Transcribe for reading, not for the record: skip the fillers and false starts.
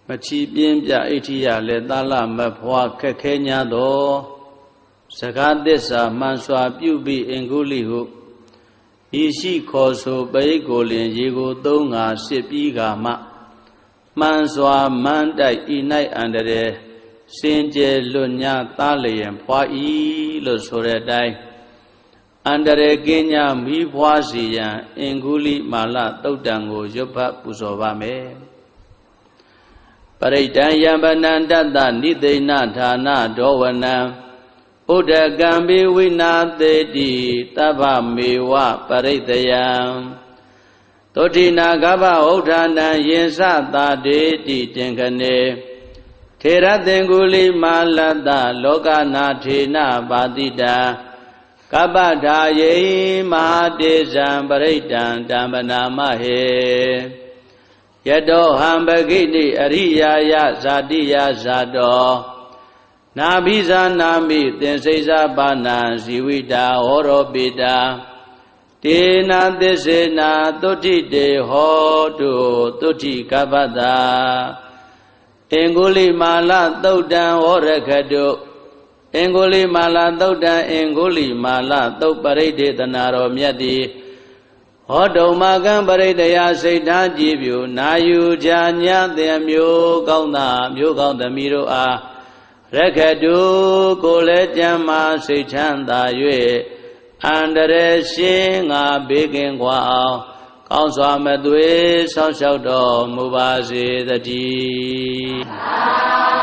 မချီပြင်းပြအိဋ္ဌိယလည်းသာလမဖွာခက်ခဲညာသောစကားသစ္စာမှန်စွာပြုပြီးအင်္ဂုလိဟုဤရှိခေါ်ဆိုပရိကိုလင်ရေကိုသုံးငါစစ်ပြီးကမှမှန်စွာမန်းတိုက်ဤ၌အန္တရာယ်စင်ကြယ်လွတ်ညာသားလျင်ဖွာဤလို့ဆိုတဲ့အတိုင်းအန္တရာယ်ကင်းညာမိဖွာစီရန်အင်္ဂုလိမာလသုတ်တံကိုရွတ်ဖတ်ပူဇော်ပါမယ်ပရိဒံယံဗနန္တတနိသိဏဌာနဒောဝနံဥဒကံဘိဝိနာသေတိတဗ္ဗမေဝပရိတယံသောတိနာဂဗဥဋ္ဌာဏံယင်စသာတေတိတင်ခနေထေရသင်္ကုလိမာလတ္တလောကနာထေနပါတိတာကပ္ပထာယေမဟာတေဇံပရိဒံတံပနာမဟေယတောဟံပဂိတိအရိယာယဇာတိယဇာတောနာဘိဇာနာမိသင်္စိဇာပါဏံဇီဝိတာဟောရောပိတာတေနာသစ္စေနာသုဋ္ဌိတေဟောတုသုဋ္ဌိကပ္ပတာအင်္ဂုလိမာလသုတ်တံဟောရခတုအင်္ဂုလိမာလသုတ်တံအင်္ဂုလိမာလသုတ်ပရိဒေသနာတော်မြတ်တိဟောတုံမကံပရိတယစိတ်ထားကြည်ပြုနာယူကြညသေမျိုးကောင်းသာမျိုးကောင်းသမီးတို့အားရခတုကိုလည်းကြမ်းမာစိတ်ချမ်းသာ၍အန္တရာယ်ရှင်းငါဘေးကင်းကွာအောင်ကောင်းစွာမသွေဆောက်ရှောက်တော်မူပါစေတည်း